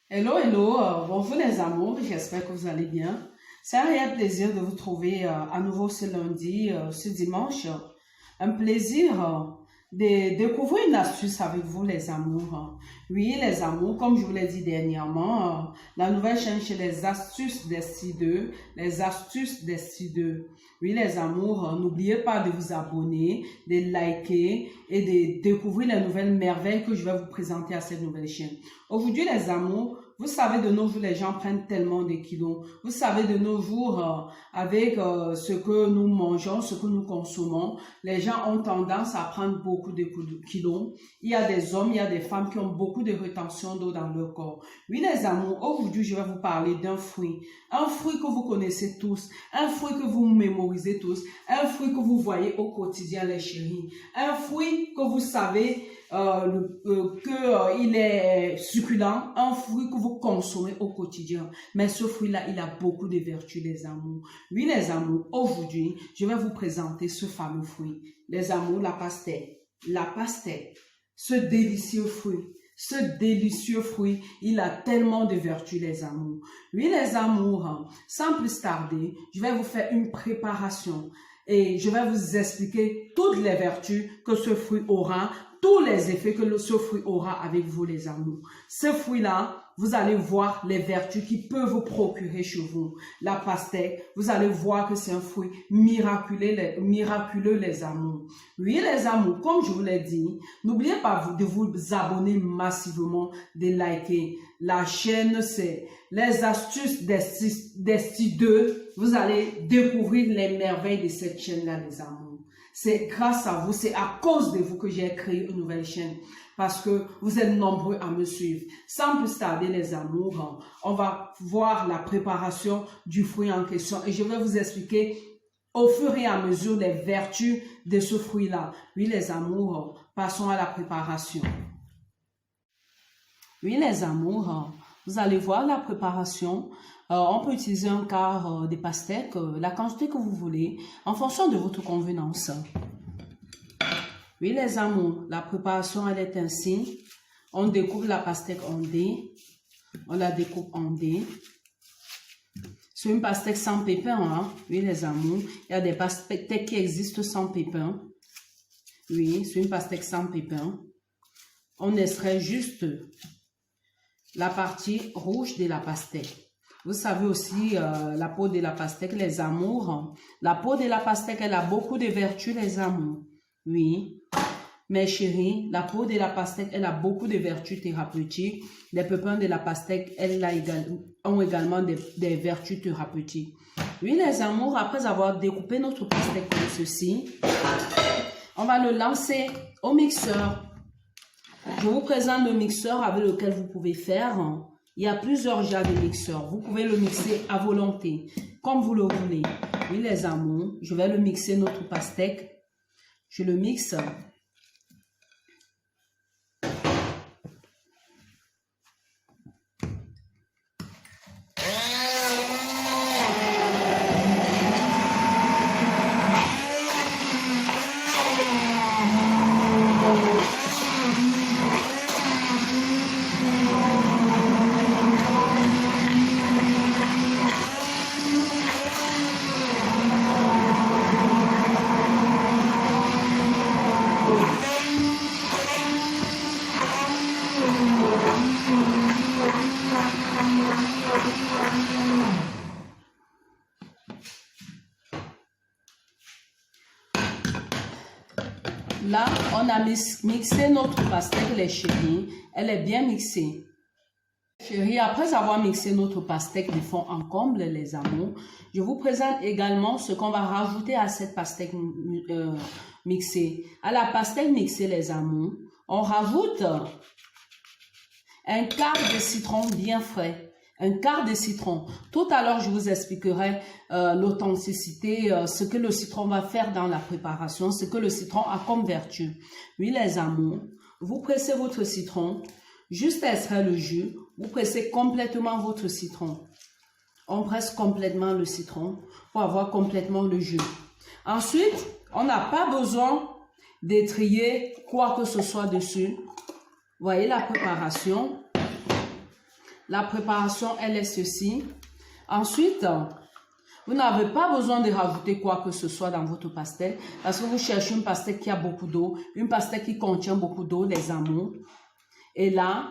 Hello, hello, bonjour les amours, j'espère que vous allez bien. C'est un réel plaisir de vous trouver à nouveau ce lundi, ce dimanche. Un plaisir de découvrir une astuce avec vous les amours. Oui, les amours, comme je vous l'ai dit dernièrement, la nouvelle chaîne chez les astuces d'Esti 2, les astuces d'Esti 2. Oui, les amours, n'oubliez pas de vous abonner, de liker et de découvrir les nouvelles merveilles que je vais vous présenter à cette nouvelle chaîne. Aujourd'hui, les amours, vous savez, de nos jours, les gens prennent tellement de kilos. Vous savez, de nos jours, avec ce que nous mangeons, ce que nous consommons, les gens ont tendance à prendre beaucoup de kilos. Il y a des hommes, il y a des femmes qui ont beaucoup de rétention d'eau dans leur corps. Oui, les amours, aujourd'hui, je vais vous parler d'un fruit. Un fruit que vous connaissez tous, un fruit que vous mémorisez tous, un fruit que vous voyez au quotidien, les chéris. Un fruit que vous savez qu'il est succulent, un fruit que vous consommez au quotidien. Mais ce fruit-là, il a beaucoup de vertus, les amours. Oui, les amours, aujourd'hui, je vais vous présenter ce fameux fruit. Les amours, la pastèque. La pastèque, ce délicieux fruit. Ce délicieux fruit, il a tellement de vertus, les amours. Oui, les amours, sans plus tarder, je vais vous faire une préparation et je vais vous expliquer toutes les vertus que ce fruit aura, tous les effets que ce fruit aura avec vous, les amours. Ce fruit-là, vous allez voir les vertus qu'il peut vous procurer chez vous. La pastèque, vous allez voir que c'est un fruit miraculeux, les amours. Oui, les amours, comme je vous l'ai dit, n'oubliez pas de vous abonner massivement, de liker. La chaîne, c'est les astuces d'Esti 2. Vous allez découvrir les merveilles de cette chaîne-là, les amours. C'est grâce à vous, c'est à cause de vous que j'ai créé une nouvelle chaîne. Parce que vous êtes nombreux à me suivre. Sans plus tarder, les amours, on va voir la préparation du fruit en question. Et je vais vous expliquer au fur et à mesure les vertus de ce fruit-là. Oui, les amours, passons à la préparation. Oui, les amours, vous allez voir la préparation. On peut utiliser un quart de pastèque, la quantité que vous voulez, en fonction de votre convenance. Oui, les amours, la préparation, elle est ainsi. On découpe la pastèque en dés. On la découpe en dés. C'est une pastèque sans pépins, hein? Oui, les amours. Il y a des pastèques qui existent sans pépins. Oui, c'est une pastèque sans pépins. On extrait juste la partie rouge de la pastèque. Vous savez aussi la peau de la pastèque, les amours. La peau de la pastèque, elle a beaucoup de vertus, les amours. Oui, mes chéris, la peau de la pastèque, elle a beaucoup de vertus thérapeutiques. Les pépins de la pastèque, ont également des vertus thérapeutiques. Oui, les amours, après avoir découpé notre pastèque comme ceci, on va le lancer au mixeur. Je vous présente le mixeur avec lequel vous pouvez faire. Il y a plusieurs genres de mixeurs. Vous pouvez le mixer à volonté, comme vous le voulez. Oui, les amours, je vais le mixer notre pastèque. Je le mixe. Là, on a mixé notre pastèque, les chéris. Elle est bien mixée. Chéris, après avoir mixé notre pastèque de fond en comble, les amours, je vous présente également ce qu'on va rajouter à cette pastèque mixée. À la pastèque mixée, les amours, on rajoute un quart de citron bien frais. Un quart de citron. Tout à l'heure, je vous expliquerai l'authenticité, ce que le citron va faire dans la préparation, ce que le citron a comme vertu. Oui, les amours, vous pressez votre citron, juste extraire le jus, vous pressez complètement votre citron. On presse complètement le citron pour avoir complètement le jus. Ensuite, on n'a pas besoin d'étriller quoi que ce soit dessus. Voyez la préparation. La préparation, elle est ceci. Ensuite, vous n'avez pas besoin de rajouter quoi que ce soit dans votre pastèque parce que vous cherchez une pastèque qui a beaucoup d'eau, une pastèque qui contient beaucoup d'eau, les amours. Et là,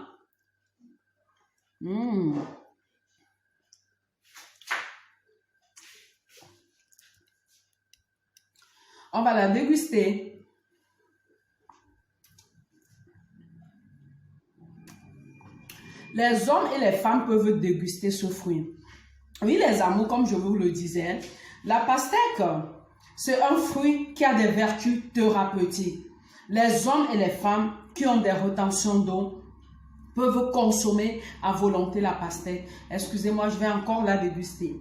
on va la déguster. Les hommes et les femmes peuvent déguster ce fruit. Oui, les amours, comme je vous le disais, la pastèque, c'est un fruit qui a des vertus thérapeutiques. Les hommes et les femmes qui ont des retentions d'eau peuvent consommer à volonté la pastèque. Excusez-moi, je vais encore la déguster.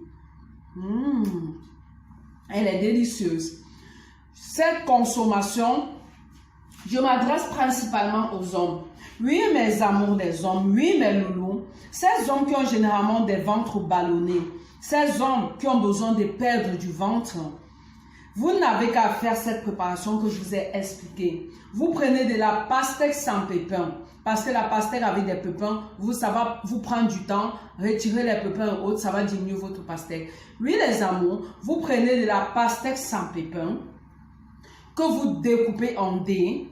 Elle est délicieuse. Cette consommation, je m'adresse principalement aux hommes. Oui, mes amours des hommes, oui, mes loulous, ces hommes qui ont généralement des ventres ballonnés, ces hommes qui ont besoin de perdre du ventre, vous n'avez qu'à faire cette préparation que je vous ai expliquée. Vous prenez de la pastèque sans pépins, parce que la pastèque avec des pépins, ça va vous prendre du temps, retirer les pépins et autres, ça va diminuer votre pastèque. Oui, les amours, vous prenez de la pastèque sans pépins, que vous découpez en dés.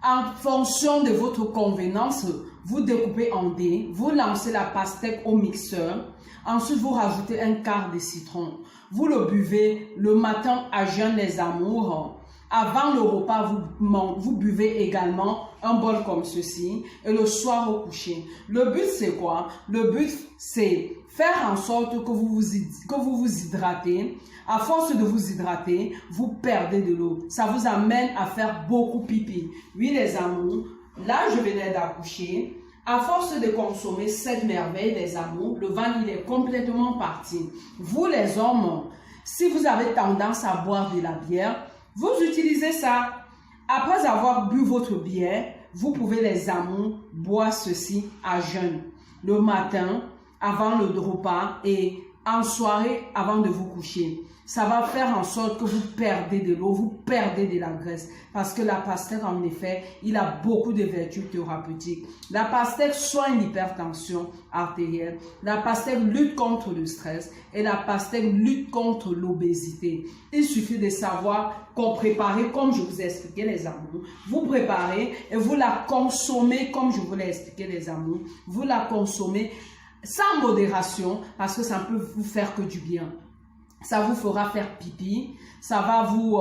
En fonction de votre convenance, vous découpez en dés, vous lancez la pastèque au mixeur, ensuite vous rajoutez un quart de citron. Vous le buvez le matin à jeun les amours. Avant le repas, vous buvez également un bol comme ceci et le soir au coucher. Le but c'est quoi? Le but c'est faire en sorte que vous vous hydratez. À force de vous hydrater, vous perdez de l'eau. Ça vous amène à faire beaucoup pipi. Oui les amours, là je venais d'accoucher. À force de consommer cette merveille des amours, le ventre il est complètement parti. Vous les hommes, si vous avez tendance à boire de la bière, vous utilisez ça. Après avoir bu votre bière, vous pouvez les amours boire ceci à jeun. Le matin, avant le repas et en soirée avant de vous coucher. Ça va faire en sorte que vous perdez de l'eau, vous perdez de la graisse. Parce que la pastèque, en effet, il a beaucoup de vertus thérapeutiques. La pastèque soigne l'hypertension artérielle. La pastèque lutte contre le stress. Et la pastèque lutte contre l'obésité. Il suffit de savoir qu'on prépare, comme je vous ai expliqué les amours. Vous préparez et vous la consommez comme je vous l'ai expliqué les amours. Vous la consommez sans modération parce que ça ne peut vous faire que du bien. Ça vous fera faire pipi, ça va vous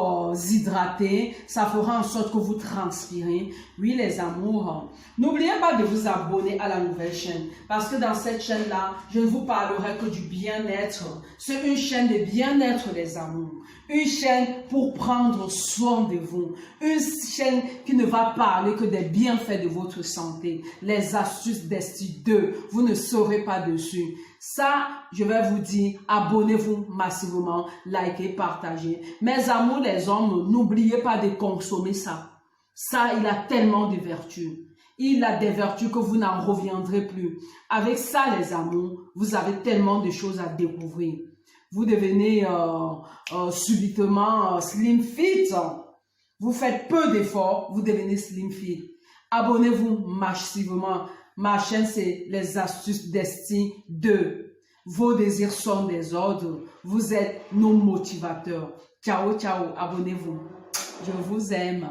hydrater, ça fera en sorte que vous transpirez. Oui les amours, n'oubliez pas de vous abonner à la nouvelle chaîne parce que dans cette chaîne-là, je ne vous parlerai que du bien-être. C'est une chaîne de bien-être les amours. Une chaîne pour prendre soin de vous. Une chaîne qui ne va parler que des bienfaits de votre santé. Les astuces d'Esti 2, vous ne saurez pas dessus. Ça, je vais vous dire, abonnez-vous massivement, likez, partagez. Mes amours, les hommes, n'oubliez pas de consommer ça. Ça, il a tellement de vertus. Il a des vertus que vous n'en reviendrez plus. Avec ça, les amours, vous avez tellement de choses à découvrir. Vous devenez subitement slim fit. Vous faites peu d'efforts, vous devenez slim fit. Abonnez-vous massivement. Ma chaîne, c'est les astuces d'Esti 2. Vos désirs sont des ordres. Vous êtes nos motivateurs. Ciao, ciao. Abonnez-vous. Je vous aime.